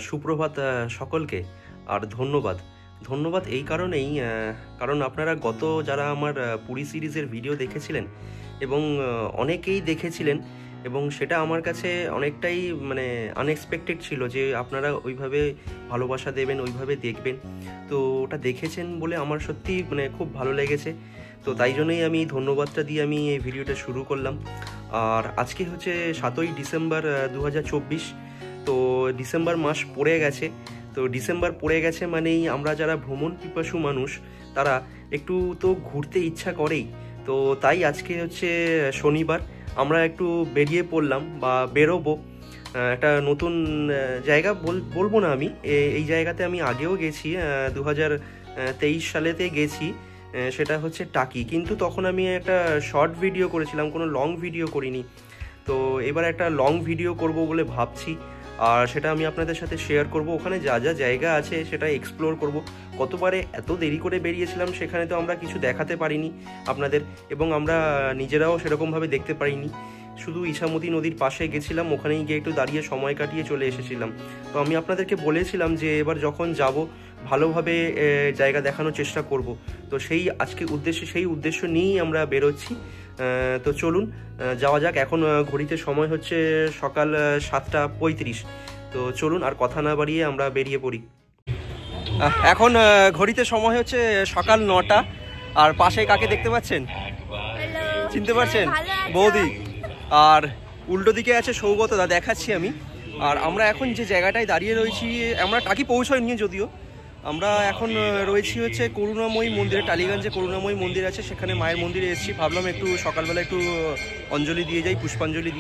সুপ্রভাত সকলকে। আর ধন্যবাদ। ধন্যবাদ এই কারণেই, কারণ আপনারা গত যারা আমার পুরী সিরিজের ভিডিও দেখেছিলেন এবং অনেকেই দেখেছিলেন, এবং সেটা আমার কাছে অনেকটাই আনএক্সপেক্টেড ছিল যে আপনারা ওইভাবে ভালোবাসা দেবেন, ওইভাবে দেখবেন। তো ওটা দেখেছেন বলে আমার সত্যি খুব ভালো লেগেছে। তো তাই জন্যই আমি ধন্যবাদটা দিয়ে আমি এই ভিডিওটা শুরু করলাম। আর আজকে হচ্ছে 7ই ডিসেম্বর 2024। তো ডিসেম্বর মাস পড়ে গেছে। তো ডিসেম্বর পড়ে গেছে মানেই আমরা যারা ভ্রমণ পিপাসু মানুষ তারা একটু তো ঘুরতে ইচ্ছা করেই। তো তাই আজকে হচ্ছে শনিবার, আমরা একটু বেরিয়ে পড়লাম বা বেরোবো একটা নতুন জায়গা। বলবো না, আমি এই জায়গাতে আমি আগেও গেছি, 2023 সালেতে গেছি। সেটা হচ্ছে টাকি, কিন্তু তখন আমি একটা শর্ট ভিডিও করেছিলাম, কোনো লং ভিডিও করিনি। তো এবার একটা লং ভিডিও করব বলে ভাবছি, আর সেটা আমি আপনাদের সাথে শেয়ার করব। ওখানে যা যা জায়গা আছে সেটা এক্সপ্লোর করব। কতবারে এত দেরি করে বেরিয়েছিলাম, সেখানে তো আমরা কিছু দেখাতে পারিনি আপনাদের, এবং আমরা নিজেরাও সেরকমভাবে দেখতে পারিনি। শুধু ইছামতি নদীর পাশে গেছিলাম, ওখানেই গিয়ে একটু দাঁড়িয়ে সময় কাটিয়ে চলে এসেছিলাম। তো আমি আপনাদেরকে বলেছিলাম যে এবার যখন যাব ভালোভাবে জায়গা দেখানোর চেষ্টা করব। তো সেই উদ্দেশ্য নিয়েই আমরা বেরোচ্ছি। তো চলুন যাওয়া যাক। এখন ঘড়িতে সময় হচ্ছে সকাল 7:35। তো চলুন আর কথা না বাড়িয়ে আমরা বেরিয়ে পড়ি। এখন ঘড়িতে সময় হচ্ছে সকাল 9টা। আর পাশে কাকে দেখতে পাচ্ছেন? চিনতে পারছেন? বৌদি। আর উল্টো দিকে আছে সৌগতদা, দেখাচ্ছি আমি। আর আমরা এখন যে জায়গাটায় দাঁড়িয়ে রয়েছি, আমরা টাকি পৌঁছাইনি যদিও, আমরা এখন রয়েছি হচ্ছে করুণাময়ী মন্দিরে। টালিগঞ্জে করুণাময়ী মন্দির আছে, সেখানে মায়ের মন্দিরে এসেছি। ভাবলাম একটু সকালবেলা একটু অঞ্জলি দিয়ে যাই, পুষ্পাঞ্জলি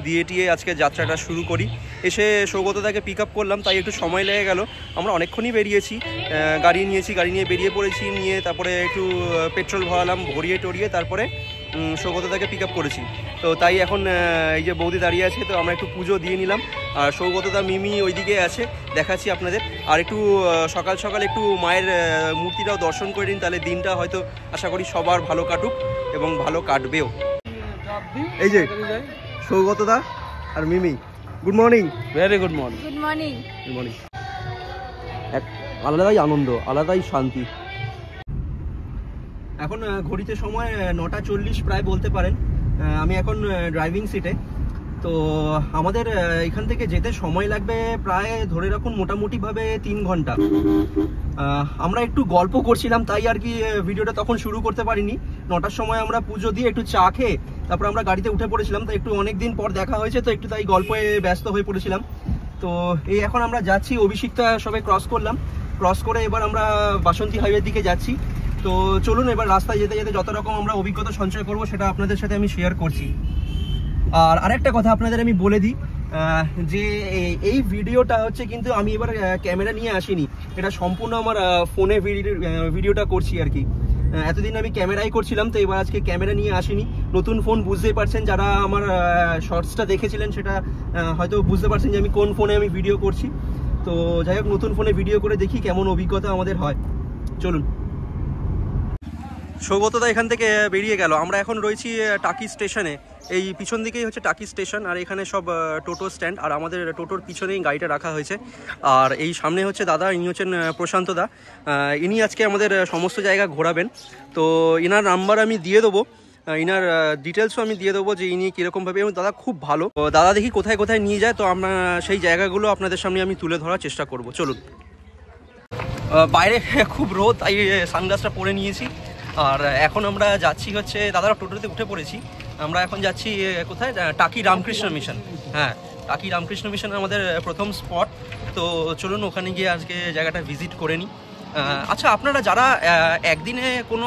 দিয়ে টিয়ে আজকে যাত্রাটা শুরু করি। এসে সৌগতদাকে পিক আপ করলাম, তাই একটু সময় লেগে গেল। আমরা অনেকক্ষণই বেরিয়েছি, গাড়ি নিয়ে বেরিয়ে পড়েছি। নিয়ে তারপরে একটু পেট্রোল ভরালাম, ভরিয়ে টরিয়ে তারপরে সৌগতদাকে পিক আপ করেছি। তো তাই এখন এই যে বৌদি দাঁড়িয়ে আছে, তো আমরা একটু পুজো দিয়ে নিলাম। আর সৌগতদা মিমি ওইদিকে আছে, দেখাচ্ছি আপনাদের। আর একটু সকাল সকাল একটু মায়ের মূর্তিটাও দর্শন করে নিন, তাহলে দিনটা হয়তো আশা করি সবার ভালো কাটুক এবং ভালো কাটবেও। এই যে সৌগতদা আর Mimi, good morning. Very good morning. Good morning. Good morning. এক আলাদাই আনন্দ, আলাদাই শান্তি। এখন ঘড়িতে সময় 9:40 প্রায় বলতে পারেন। আমি এখন ড্রাইভিং সিটে। তো আমাদের এখান থেকে যেতে সময় লাগবে প্রায় ধরে রাখুন মোটামুটিভাবে 3 ঘন্টা। আমরা একটু গল্প করছিলাম, তাই আর কি ভিডিওটা তখন শুরু করতে পারিনি। 9টার সময় আমরা পুজো দিয়ে একটু চা খেয়ে তারপর আমরা গাড়িতে উঠে পড়েছিলাম। তো একটু অনেকদিন পর দেখা হয়েছে, তো একটু তাই গল্পে ব্যস্ত হয়ে পড়েছিলাম। তো এই এখন আমরা যাচ্ছি, অভিষিক্তা সবে ক্রস করলাম। ক্রস করে এবার আমরা বাসন্তী হাইওয়ের দিকে যাচ্ছি। তো চলুন এবার রাস্তায় যেতে যেতে যত রকম আমরা অভিজ্ঞতা সঞ্চয় করব সেটা আপনাদের সাথে আমি শেয়ার করছি। আর আরেকটা কথা আপনাদের আমি বলে দিই, যে এই ভিডিওটা হচ্ছে কিন্তু আমি এবার ক্যামেরা নিয়ে আসিনি, এটা সম্পূর্ণ আমার ফোনে ভিডিওটা করছি আর কি। এতদিন আমি ক্যামেরাই করছিলাম, তো এবার আজকে ক্যামেরা নিয়ে আসিনি। নতুন ফোন, বুঝতেই পারছেন, যারা আমার শর্টসটা দেখেছিলেন সেটা হয়তো বুঝতে পারছেন যে আমি কোন ফোনে আমি ভিডিও করছি। তো যাই হোক, নতুন ফোনে ভিডিও করে দেখি কেমন অভিজ্ঞতা আমাদের হয়। চলুন। সৌগতদা এখান থেকে বেরিয়ে গেল। আমরা এখন রয়েছি টাকি স্টেশনে। এই পিছন দিকেই হচ্ছে টাকি স্টেশন, আর এখানে সব টোটো স্ট্যান্ড, আর আমাদের টোটোর পিছনেই গাড়িটা রাখা হয়েছে। আর এই সামনে হচ্ছে দাদা, ইনি হচ্ছেন প্রশান্তদা। ইনি আজকে আমাদের সমস্ত জায়গা ঘোরাবেন। তো ইনার নাম্বার আমি দিয়ে দেবো, ইনার ডিটেলসও আমি দিয়ে দেবো যে ইনি কীরকমভাবে, এবং দাদা খুব ভালো। তো দাদা দেখি কোথায় কোথায় নিয়ে যায়, তো আমরা সেই জায়গাগুলো আপনাদের সামনে আমি তুলে ধরার চেষ্টা করব। চলুন। বাইরে খুব রোদ, তাই সানগ্লাসটা পরে নিয়েছি। আর এখন আমরা যাচ্ছি হচ্ছে, দাদারা টোটোতে উঠে পড়েছি। আমরা এখন যাচ্ছি কোথায়? টাকি রামকৃষ্ণ মিশন। হ্যাঁ, টাকি রামকৃষ্ণ মিশন আমাদের প্রথম স্পট। তো চলুন ওখানে গিয়ে আজকে জায়গাটা ভিজিট করে নিই। আচ্ছা, আপনারা যারা একদিনে কোনো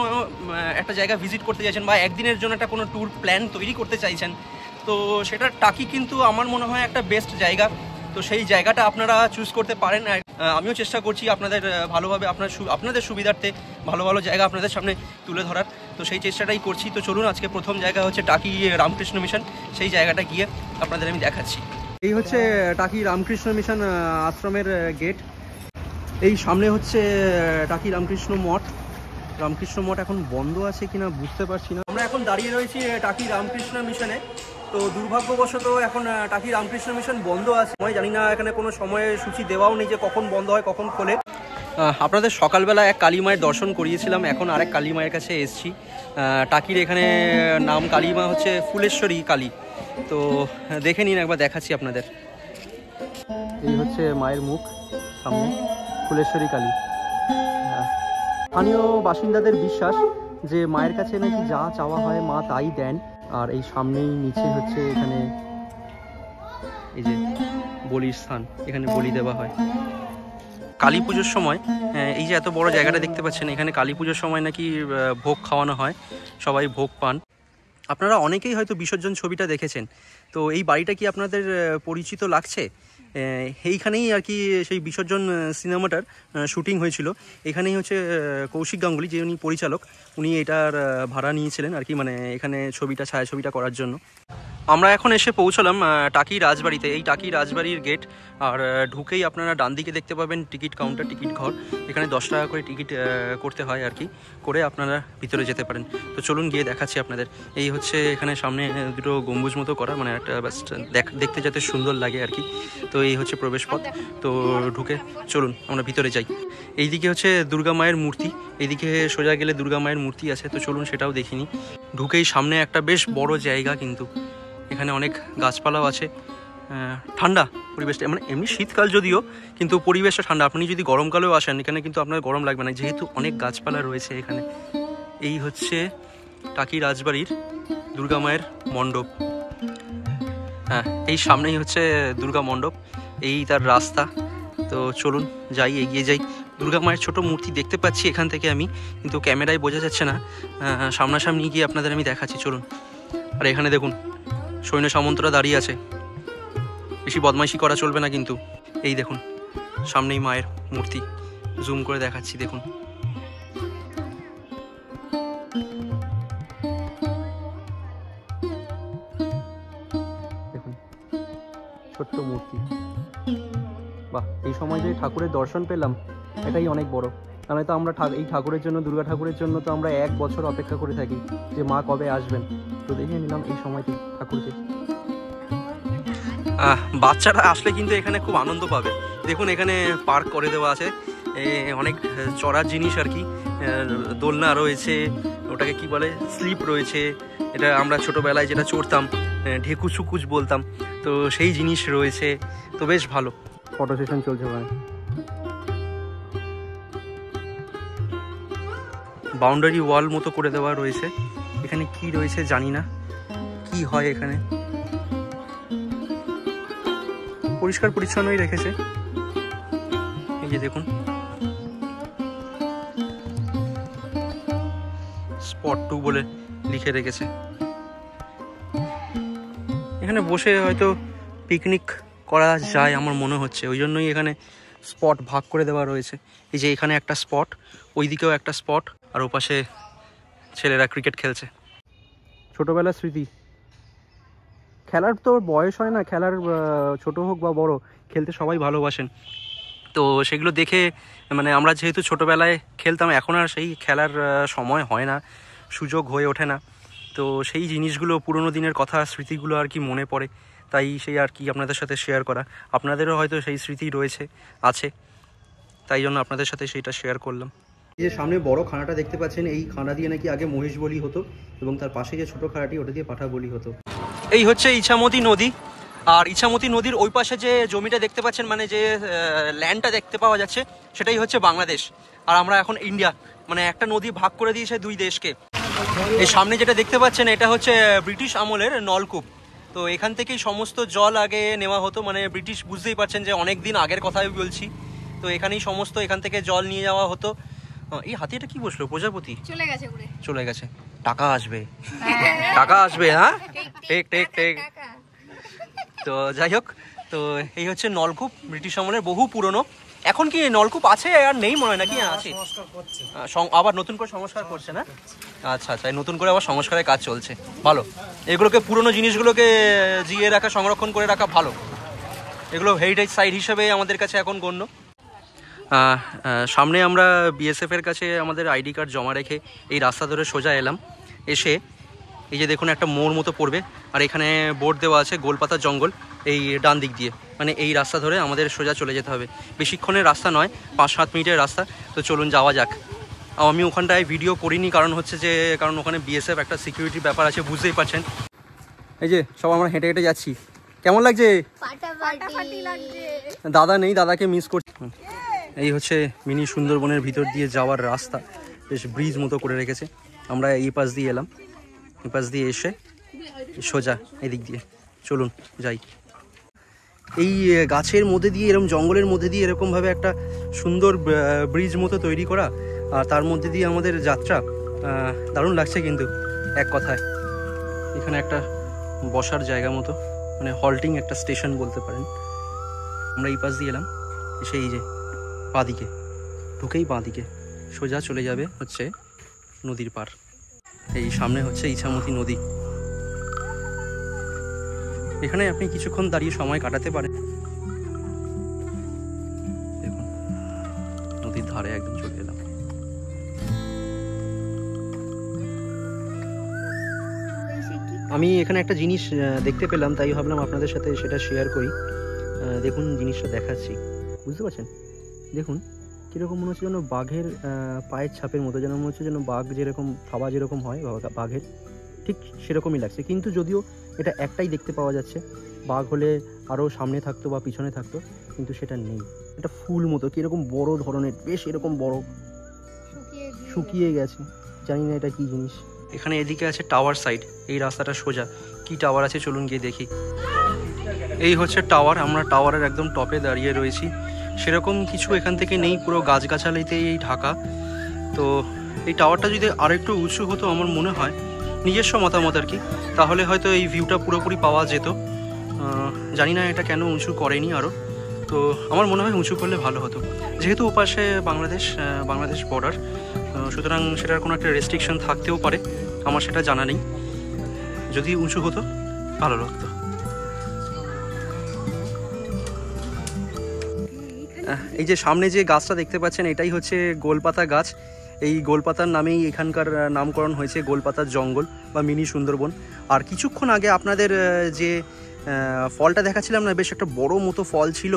একটা জায়গা ভিজিট করতে চাইছেন বা একদিনের জন্য একটা কোনো ট্যুর প্ল্যান তৈরি করতে চাইছেন, তো সেটা টাকি কিন্তু আমার মনে হয় একটা বেস্ট জায়গা। তো সেই জায়গাটা আপনারা চুজ করতে পারেন। আমিও চেষ্টা করছি আপনাদের ভালোভাবে, আপনাদের সুবিধার্থে ভালো ভালো জায়গা আপনাদের সামনে তুলে ধরার। তো সেই চেষ্টাটাই করছি। তো চলুন, আজকে প্রথম জায়গা হচ্ছে টাকি রামকৃষ্ণ মিশন, সেই জায়গাটা গিয়ে আপনাদের আমি দেখাচ্ছি। এই হচ্ছে টাকি রামকৃষ্ণ মিশন আশ্রমের গেট। এই সামনে হচ্ছে টাকি রামকৃষ্ণ মঠ। রামকৃষ্ণ মঠ এখন বন্ধ আছে কিনা বুঝতে পারছি না। আমরা এখন দাঁড়িয়ে রয়েছি টাকি রামকৃষ্ণ মিশনে। তো দুর্ভাগ্যবশত এখন টাকি রামকৃষ্ণ মিশন বন্ধ আছে। আমি জানি না এখানে কোনো সময়ের সূচি দেওয়াও নেই যে কখন বন্ধ হয় কখন খোলে। আপনাদের সকালবেলা এক কালী মায়ের দর্শন করিয়েছিলাম, এখন আরেক কালী মায়ের কাছে এসেছি। টাকির এখানে নাম কালী মা হচ্ছে ফুলেশ্বরী কালী। তো দেখে নিন একবার, দেখাচ্ছি আপনাদের। এই হচ্ছে মায়ের মুখ, সামনে ফুলেশ্বরী কালী। স্থানীয় বাসিন্দাদের বিশ্বাস যে মায়ের কাছে নাকি যা চাওয়া হয় মা তাই দেন। আর এই সামনেই নিচে হচ্ছে এখানে এই যে বলির স্থান, এখানে বলি দেওয়া হয় কালী পুজোর সময়। এই যে এত বড় জায়গাটা দেখতে পাচ্ছেন, এখানে কালী পুজোর সময় নাকি ভোগ খাওয়ানো হয়, সবাই ভোগ পান। আপনারা অনেকেই হয়তো বিসর্জন ছবিটা দেখেছেন। তো এই বাড়িটা কি আপনাদের পরিচিত লাগছে? এইখানেই আর কি সেই বিসর্জন সিনেমাটার শুটিং হয়েছিল। এখানেই হচ্ছে কৌশিক গাঙ্গুলি, যে উনি পরিচালক, উনি এটার ভাড়া নিয়েছিলেন আর কি, মানে এখানে ছবিটা ছায়াছবিটা করার জন্য। আমরা এখন এসে পৌঁছলাম টাকি রাজবাড়িতে। এই টাকি রাজবাড়ির গেট, আর ঢুকেই আপনারা ডান দিকে দেখতে পাবেন টিকিট কাউন্টার, টিকিট ঘর। এখানে 10 টাকা করে টিকিট করতে হয় আর কি, করে আপনারা ভিতরে যেতে পারেন। তো চলুন গিয়ে দেখাচ্ছি আপনাদের। এই হচ্ছে এখানে সামনে দুটো গম্বুজ মতো করা, মানে একটা দেখতে যাতে সুন্দর লাগে আর কি। তো এই হচ্ছে প্রবেশ পথ। তো ঢুকে চলুন আমরা ভিতরে যাই। এইদিকে হচ্ছে দুর্গা মায়ের মূর্তি, এইদিকে সোজা গেলে দুর্গা মায়ের মূর্তি আছে। তো চলুন সেটাও দেখিনি। ঢুকেই সামনে একটা বেশ বড় জায়গা, কিন্তু এখানে অনেক গাছপালাও আছে। ঠান্ডা পরিবেশটা, মানে এমনি শীতকাল যদিও, কিন্তু পরিবেশটা ঠান্ডা। আপনি যদি গরমকালেও আসেন এখানে কিন্তু আপনার গরম লাগবে না, যেহেতু অনেক গাছপালা রয়েছে এখানে। এই হচ্ছে টাকি রাজবাড়ির দুর্গা মায়ের মণ্ডপ। হ্যাঁ, এই সামনেই হচ্ছে দুর্গা মণ্ডপ, এই তার রাস্তা। তো চলুন যাই, এগিয়ে যাই। দুর্গা মায়ের ছোট মূর্তি দেখতে পাচ্ছি এখান থেকে আমি, কিন্তু ক্যামেরায় বোঝা যাচ্ছে না। সামনাসামনি গিয়ে আপনাদের আমি দেখাচ্ছি, চলুন। আর এখানে দেখুন সৈন্য সামন্তরা দাঁড়িয়ে আছে, বেশি বদমাইশি করা চলবে না কিন্তু। এই দেখুন সামনেই মায়ের মূর্তি, জুম করে দেখাচ্ছি, দেখুন। দেখুন ছোট্ট মূর্তি। বাহ, এই সময় যে ঠাকুরের দর্শন পেলাম এটাই অনেক বড়। তাহলে তো আমরা এই ঠাকুরের জন্য, দুর্গা ঠাকুরের জন্য তো আমরা 1 বছর অপেক্ষা করে থাকি যে মা কবে আসবেন। তো দেখে নিলাম এই সময়টি ঠাকুরকে। বাচ্চারা আসলে কিন্তু এখানে খুব আনন্দ পাবে। দেখুন এখানে পার্ক করে দেওয়া আছে, অনেক চড়ার জিনিস আর কি। দোলনা রয়েছে, ওটাকে কি বলে, স্লিপ রয়েছে। এটা আমরা ছোটোবেলায় যেটা চড়তাম, ঢেকু সুকুচ বলতাম, তো সেই জিনিস রয়েছে। তো বেশ ভালো ফটো সেশন চলছে ওখানে। বাউন্ডারি ওয়াল মতো করে দেওয়া রয়েছে। এখানে কি রয়েছে জানি না, কি হয় এখানে। পরিষ্কার পরিচ্ছন্নই রেখেছে। এই যে দেখুন স্পট 2 বলে লিখে রেখেছে। এখানে বসে হয়তো পিকনিক করা যায় আমার মনে হচ্ছে, ওই জন্যই এখানে স্পট ভাগ করে দেওয়া রয়েছে। এই যে এখানে একটা স্পট, ওইদিকেও একটা স্পট, আর ওপাশে ছেলেরা ক্রিকেট খেলছে। ছোটবেলার স্মৃতি, খেলার তো বয়স হয় না, খেলার ছোট হোক বা বড়, খেলতে সবাই ভালোবাসেন। তো সেগুলো দেখে, মানে আমরা যেহেতু ছোটোবেলায় খেলতাম, এখন আর সেই খেলার সময় হয় না, সুযোগ হয়ে ওঠে না। তো সেই জিনিসগুলো, পুরোনো দিনের কথা, স্মৃতিগুলো আর কি মনে পড়ে। তাই সেই আর কি আপনাদের সাথে শেয়ার করা। আপনাদেরও হয়তো সেই স্মৃতি রয়েছে, আছে, তাই জন্য আপনাদের সাথে সেইটা শেয়ার করলাম। এই যে সামনে বড় খানাটা দেখতে পাচ্ছেন, এই খানা দিয়ে নাকি আগে মহিষ বলি হতো, এবং তার পাশে যে ছোটো খানাটি, ওটা দিয়ে পাঠা বলি হতো। এই হচ্ছে ইছামতি নদী। আর ইছামতি নদীর ওই পাশে যে জমিটা দেখতে পাচ্ছেন, মানে যে ল্যান্ডটা দেখতে পাওয়া যাচ্ছে, সেটাই হচ্ছে বাংলাদেশ। আর আমরা এখন ইন্ডিয়া, মানে একটা নদী ভাগ করে দিয়েছে 2 দেশকে। এই সামনে যেটা দেখতে পাচ্ছেন, এটা হচ্ছে ব্রিটিশ আমলের নলকূপ। তো এখান থেকেই সমস্ত জল আগে নেওয়া হতো, মানে ব্রিটিশ, বুঝতেই পারছেন যে অনেক দিন আগের কথাই বলছি। তো এখানেই সমস্ত, এখান থেকে জল নিয়ে যাওয়া হতো। এই হাতিটা কি বসলো, প্রজাপতি চলে গেছে। টাকা আসবে, টাকা আসবে। হ্যাঁ, ঠিক ঠিক ঠিক। তো যাই হোক, তো এই হচ্ছে নলকূপ, ব্রিটিশ আমলের বহু পুরনো। এখন কি নলকূপ আছে আর নেই মনে হয়, নাকি আছে? আবার নতুন করে সংস্কার করছে না? আচ্ছা আচ্ছা, নতুন করে আবার সংস্কারের কাজ চলছে, ভালো। এগুলোকে, পুরনো জিনিসগুলোকে জিয়ে রাখা, সংরক্ষণ করে রাখা ভালো। এগুলো হেরিটেজ সাইট হিসেবে আমাদের কাছে এখন গণ্য। সামনে আমরা বিএসএফের কাছে আমাদের আইডি কার্ড জমা রেখে এই রাস্তা ধরে সোজা এলাম। এসে এই যে দেখুন একটা মোড় মতো পড়বে, আর এখানে বোর্ড দেওয়া আছে গোলপাতা জঙ্গল, এই ডান দিক দিয়ে, মানে এই রাস্তা ধরে আমাদের সোজা চলে যেতে হবে। বেশিক্ষণের রাস্তা নয়, 5-7 মিনিটের রাস্তা। তো চলুন যাওয়া যাক। আমি ওখানটায় ভিডিও করিনি, কারণ হচ্ছে যে ওখানে বিএসএফ একটা সিকিউরিটির ব্যাপার আছে, বুঝতেই পারছেন। এই যে সব আমরা হেঁটে হেঁটে যাচ্ছি। কেমন লাগছে? দাদা নেই, দাদাকে মিস করছি। এই হচ্ছে মিনি সুন্দরবনের ভিতর দিয়ে যাওয়ার রাস্তা, বেশ ব্রিজ মতো করে রেখেছে। আমরা এই পাশ দিয়ে এলাম, এই পাশ দিয়ে এসে সোজা এদিক দিয়ে চলুন যাই। এই গাছের মধ্যে দিয়ে, এরকম জঙ্গলের মধ্যে দিয়ে এরকমভাবে একটা সুন্দর ব্রিজ মতো তৈরি করা, আর তার মধ্যে দিয়ে আমাদের যাত্রা দারুণ লাগছে কিন্তু এক কথায়। এখানে একটা বসার জায়গা মতো, মানে হল্টিং একটা স্টেশন বলতে পারেন। আমরা এই পাশ দিয়ে এলাম, এসে এই যে বাঁদিকে ঢুকেই বাঁদিকে সোজা চলে যাবে হচ্ছে নদীর পার। এই সামনে হচ্ছে ইছামতি নদী। এখানে আপনি কিছুক্ষণ দাঁড়িয়ে সময় কাটাতে পারেন। দেখুন নদীর ধারে একদম চলে এলাম। আমি এখানে একটা জিনিস দেখতে পেলাম, তাই ভাবলাম আপনাদের সাথে সেটা শেয়ার করি। দেখুন জিনিসটা দেখাচ্ছি, বুঝতে পারছেন? দেখুন কীরকম মনে হচ্ছে যেন বাঘের পায়ের ছাপের মতো, যেন মনে হচ্ছে যেন বাঘ যেরকম থাবা যেরকম হয় বাঘের, ঠিক সেরকমই লাগছে। কিন্তু যদিও এটা একটাই দেখতে পাওয়া যাচ্ছে, বাঘ হলে আরও সামনে থাকতো বা পিছনে থাকতো, কিন্তু সেটা নেই। এটা ফুল মতো কীরকম বড় ধরনের, বেশ এরকম বড়, শুকিয়ে গেছে, জানি না এটা কী জিনিস। এখানে এদিকে আছে টাওয়ার সাইড, এই রাস্তাটা সোজা। কি টাওয়ার আছে চলুন গিয়ে দেখি। এই হচ্ছে টাওয়ার, আমরা টাওয়ারের একদম টপে দাঁড়িয়ে রয়েছি। সেরকম কিছু এখান থেকে নেই, পুরো গাছগাছালিতেই ঢাকা। তো এই টাওয়ারটা যদি আরও একটু উঁচু হতো, আমার মনে হয়, নিজস্ব মতামত আর কি, তাহলে হয়তো এই ভিউটা পুরোপুরি পাওয়া যেত। জানি না এটা কেন উঁচু করেনি আরও, তো আমার মনে হয় উঁচু করলে ভালো হতো। যেহেতু ওপাশে বাংলাদেশ বর্ডার, সুতরাং সেটার কোনো একটা রেস্ট্রিকশন থাকতেও পারে, আমার সেটা জানা নেই। যদি উঁচু হতো ভালো লাগতো। এই যে সামনে যে গাছটা দেখতে পাচ্ছেন, এটাই হচ্ছে গোলপাতা গাছ। এই গোলপাতার নামেই এখানকার নামকরণ হয়েছে, গোলপাতার জঙ্গল বা মিনি সুন্দরবন। আর কিছুক্ষণ আগে আপনাদের যে ফলটা দেখাচ্ছিলাম না, বেশ একটা বড় মতো ফল ছিল,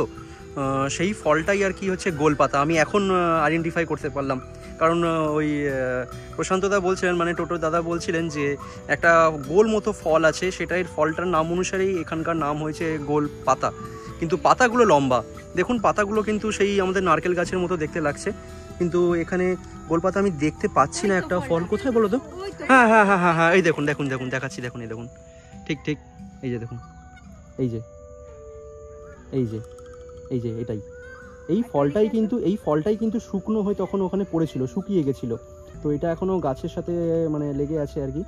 সেই ফলটাই আর কি হচ্ছে গোলপাতা। আমি এখন আইডেন্টিফাই করতে পারলাম, কারণ ওই প্রশান্তদা বলছিলেন, মানে টোটো দাদা বলছিলেন যে একটা গোল মতো ফল আছে, সেটাই ফলটার নাম অনুসারেই এখানকার নাম হয়েছে গোলপাতা। কিন্তু পাতাগুলো লম্বা, দেখুন পাতাগুলো কিন্তু সেই আমাদের নারকেল গাছের মতো দেখতে লাগছে, কিন্তু এখানে গোলপাতা আমি দেখতে পাচ্ছি না। একটা ফল কোথায় বলো তো? হ্যাঁ হ্যাঁ হ্যাঁ হ্যাঁ হ্যাঁ, এই দেখুন দেখুন দেখুন দেখাচ্ছি, দেখুন এই দেখুন, ঠিক ঠিক, এই যে দেখুন, এই যে এই যে এই যে এটাই, এই ফলটাই কিন্তু শুকনো হয়ে তখন ওখানে পড়েছিল, শুকিয়ে গেছিলো। তো এটা এখনও গাছের সাথে মানে লেগে আছে আর কি।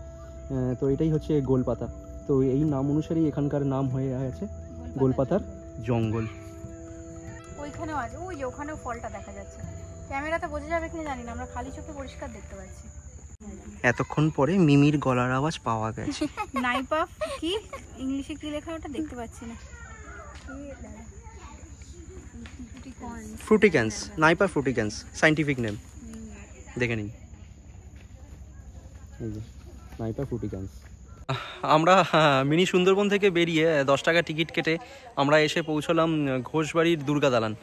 তো এটাই হচ্ছে গোলপাতা। তো এই নাম অনুসারেই এখানকার নাম হয়ে গেছে গোলপাতার জঙ্গল। ওইখানেও আছে, ওই যে ওখানেও ফলটা দেখা যাচ্ছে। ক্যামেরাতে বোঝা যাবে কিনা জানি না, আমরা খালি চোখে পরিষ্কার দেখতে পাচ্ছি। এতক্ষণ পরে মিমির গলার আওয়াজ পাওয়া গেছে। নাইপাফ কি ইংলিশে কি লেখা ওটা দেখতে পাচ্ছি না। ফ্রুটিক্যান্স, নাইপা ফ্রুটিক্যান্স সাইন্টিফিক নেম, দেখে নিন, এই যে নাইপা ফ্রুটিক্যান্স। আমরা মিনি সুন্দরবন থেকে বেরিয়ে 10 টাকা টিকিট কেটে আমরা এসে পৌঁছলাম ঘোষবাড়ির দুর্গা দালান।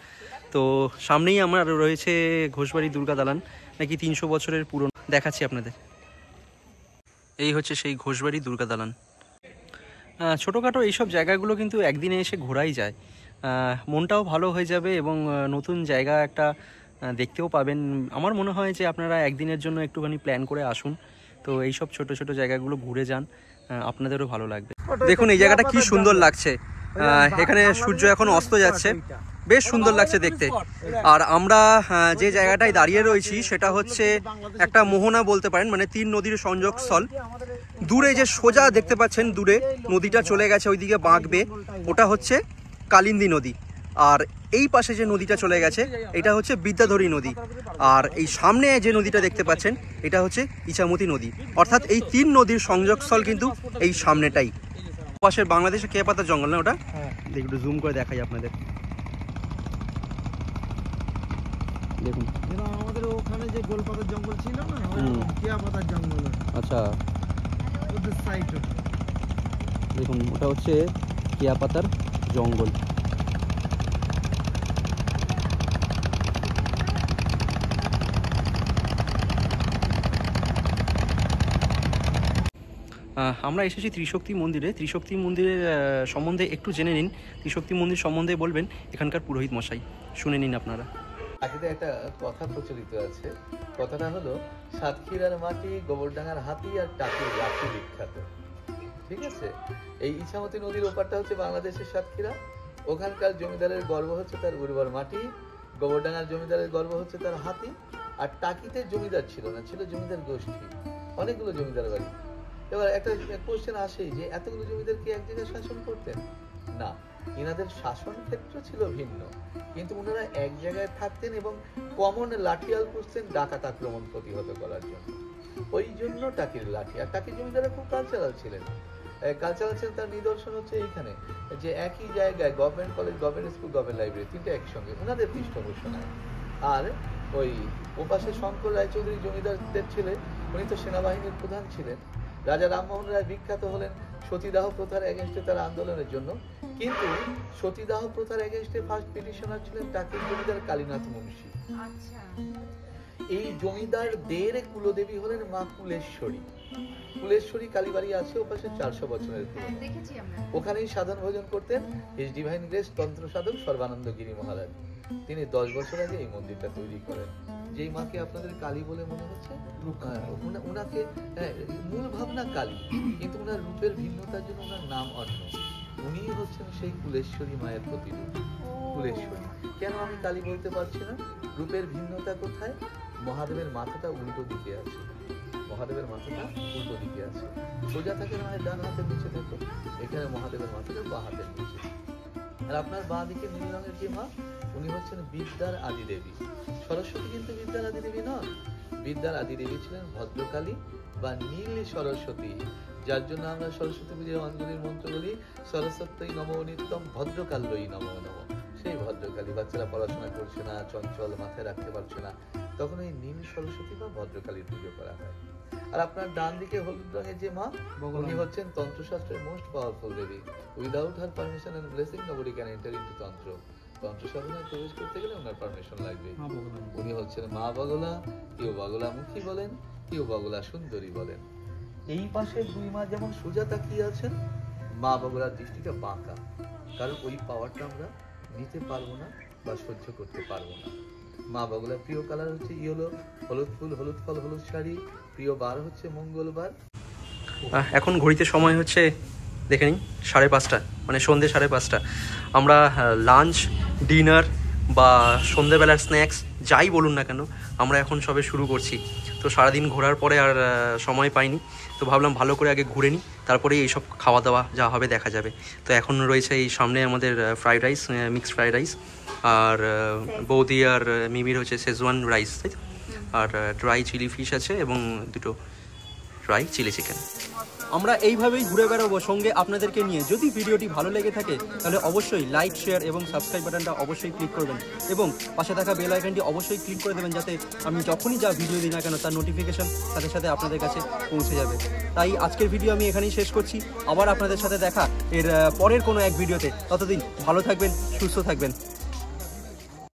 তো সামনেই আমার রয়েছে ঘোষবাড়ির দুর্গা দালান, নাকি 300 বছরের পুরনো। দেখাচ্ছি আপনাদের, এই হচ্ছে সেই ঘোষবাড়ি দুর্গা দালান। ছোটোখাটো এইসব জায়গাগুলো কিন্তু একদিনে এসে ঘোরাই যায়, মনটাও ভালো হয়ে যাবে এবং নতুন জায়গা একটা দেখতেও পাবেন। আমার মনে হয় যে আপনারা একদিনের জন্য একটুখানি প্ল্যান করে আসুন, তো এইসব ছোট ছোট জায়গাগুলো ঘুরে যান, আপনাদেরও ভালো লাগবে। দেখুন এই জায়গাটা কি সুন্দর লাগছে, এখানে সূর্য এখন অস্ত যাচ্ছে, বেশ সুন্দর লাগছে দেখতে। আর আমরা যে জায়গাটায় দাঁড়িয়ে রয়েছি সেটা হচ্ছে একটা মোহনা বলতে পারেন, মানে 3 নদীর সংযোগস্থল। দূরে যে সোজা দেখতে পাচ্ছেন, দূরে নদীটা চলে গেছে ওইদিকে বাঁকবে, ওটা হচ্ছে কালিন্দী নদী। আর এই পাশে যে নদীটা চলে গেছে এটা হচ্ছে বিদ্যাধরী নদী। আর এই সামনে যে নদীটা দেখতে পাচ্ছেন এটা হচ্ছে ইছামতি নদী। অর্থাৎ এই 3 নদীর সংযোগস্থল কিন্তু এই সামনেটাই। পাশের বাংলাদেশে কে পাতার জঙ্গল না ওটা, একটু জুম করে দেখাই আপনাদের। দেখুন আমাদের ওখানে যে গোলপাতার জঙ্গল ছিল না, কেয়া পাতার জঙ্গল। আচ্ছা, দেখুন ওটা হচ্ছে কেয়া পাতার জঙ্গল। আমরা এসেছি ত্রিশক্তি মন্দিরে। ত্রিশক্তি মন্দিরের সম্বন্ধে একটু জেনে নিন। ত্রিশক্তি মন্দির সম্বন্ধে বলবেন এখানকার পুরোহিত মশাই, শুনে নিন আপনারা। আগে একটা কথা প্রচলিত আছে, কথাটা হলো সাতক্ষীরার মাটি, গোবরডাঙ্গার হাতি আর টাকির লাঠি বিখ্যাত। ঠিক আছে, এই ইছামতি নদীর ওপারটা হচ্ছে বাংলাদেশের সাতক্ষীরা। ওখানকার জমিদারের গর্ব হচ্ছে তার উর্বর মাটি, গোবরডাঙ্গার জমিদারের গর্ব হচ্ছে তার হাতি। আর টাকিতে জমিদার ছিল না, ছিল জমিদার গোষ্ঠী, অনেকগুলো জমিদার বাড়ি। এবার একটা কোশ্চেন আসেই যে এতগুলো জমিদার কি এক জায়গায় শাসন করতেন? না, এনাদের শাসন ক্ষেত্র ছিল ভিন্ন, কিন্তু ওনারা এক জায়গায় থাকতেন এবং কমন লাঠিয়াল করতেন ডাকাত আক্রমণ প্রতিহত করার জন্য। ওই জন্য টাকির লাঠি। আর টাকির জমিদাররা খুব কালচারাল ছিলেন। তার নিদর্শন হচ্ছে এইখানে যে একই জায়গায় government college, government school, government library তিনটা একসঙ্গে, ওনাদের পৃষ্ঠপোষণায়। আর ওই ওপাশে শঙ্কর রায়চৌধুরী জমিদারদের ছেলে, উনি তো সেনাবাহিনীর প্রধান ছিলেন। রাজা রামমোহন রায় বিখ্যাত হলেন সতীদাহ প্রথার এগেনস্টে তার আন্দোলনের জন্য, কিন্তু সতীদাহ প্রথার এগেনস্টে ফার্স্ট পিটিশনার ছিলেন টাকির জমিদার কালীনাথ মুন্সি। এই জমিদারদের কুলদেবী হলেন মা কুলেশ্বরী। কুলেশ্বরী কালীবাড়ি আছে ওপাশে 400 বছরের পুরনো। ওখানেই সাধন ভোজন করতেন হিজ ডিভাইন গ্রেস তন্ত্র সাধক সর্বানন্দ গিরি মহারাজ। তিনি 10 বছর আগে এই মন্দিরটা তৈরি করেন। যেই মাকে আপনাদের কালী বলে মনে হচ্ছে, উনাকে মূল ভাবনা কালী, কিন্তু উনার রূপের ভিন্নতার জন্য উনার নাম অন্য। উনি হচ্ছেন সেই কুলেশ্বরী মায়ের প্রতিরূপ। কুলেশ্বরী কেন আমি কালী বলতে পারছি না? রূপের ভিন্নতা কোথায়? মহাদেবের মাথাটা উল্টো দিকে আছে, মহাদেবের মাথাটা উল্টো দিকে আছে। সোজা থাকে মায়ের ডান হাতের নিচে দেখো, এখানে মহাদেবের মাথাটা বাঁ হাতের নিচে। আর আপনার বাঁ দিকে নীল রঙের যে মা, উনি হচ্ছেন বিদ্যার আদি দেবী। সরস্বতী কিন্তু বিদ্যার আদি দেবী নন, বিদ্যার আদি দেবী ছিলেন ভদ্রকালী বা নীল সরস্বতী, যার জন্য আমরা সরস্বতী পুজোর অঞ্জলির মন্ত্র বলি সরস্বতী নমো নিত্যম ভদ্রকাল্যই নমো নমঃ। সেই ভদ্রকালী, বাচ্চারা পড়াশোনা করছে না, চঞ্চল, মাথায় রাখতে পারছে না, তখন এই নীল সরস্বতী বা ভদ্রকালীর পুজো করা হয়। আর আপনার ডান দিকে হলুদ রঙের যে মা, উনি হচ্ছেন তন্ত্রশাস্ত্রের মোস্ট পাওয়ারফুল দেবী। Without her permission and blessing nobody can enter into tantra. তন্ত্র সাধনায় প্রবেশ করতে গেলে ওনার পারমিশন লাগবে। উনি হচ্ছেন মা বগলা, কেউ বগলা মুখী বলেন, কেউ বগলা সুন্দরী বলেন। এই পাশে দুই মা যেমন সোজা তাকিয়ে আছেন, মা বগলার দৃষ্টিটা বাঁকা, কারণ ওই পাওয়ারটা আমরা নিতে পারবো না বা সহ্য করতে পারবো না। মা বগলার প্রিয় কালার হচ্ছে ইয়েলো, হলুদ ফুল, হলুদ ফল, হলুদ শাড়ি। প্রিয় বার হচ্ছে মঙ্গলবার। এখন ঘড়িতে সময় হচ্ছে দেখে নিন 5:30, মানে সন্ধ্যে 5:30। আমরা লাঞ্চ, ডিনার বা সন্ধ্যেবেলার স্ন্যাক্স যাই বলুন না কেন, আমরা এখন সবে শুরু করছি। তো সারাদিন ঘোরার পরে আর সময় পাইনি, তো ভাবলাম ভালো করে আগে ঘুরে নিই, তারপরেই এইসব খাওয়া দাওয়া যা হবে দেখা যাবে। তো এখন রয়েছে এই সামনে আমাদের fried rice, mixed fried rice, আর বৌদি আর মিমির হচ্ছে শেজওয়ান রাইস, তাই তো, আর ড্রাই চিলি ফিশ আছে এবং 2টো ড্রাই চিলি চিকেন। আমরা এইভাবেই ঘুরে বেড়াবো সঙ্গে আপনাদেরকে নিয়ে। যদি ভিডিওটি ভালো লেগে থাকে তাহলে অবশ্যই লাইক, শেয়ার এবং সাবস্ক্রাইব বাটনটা অবশ্যই ক্লিক করবেন এবং পাশে থাকা বেল আইকনটি অবশ্যই ক্লিক করে দেবেন, যাতে আমি যখনই যা ভিডিও দিই না কেন তার নোটিফিকেশন সাথে সাথে আপনাদের কাছে পৌঁছে যাবে। তাই আজকের ভিডিও আমি এখানেই শেষ করছি। আবার আপনাদের সাথে দেখা এর পরের কোনো এক ভিডিওতে। ততদিন ভালো থাকবেন, সুস্থ থাকবেন।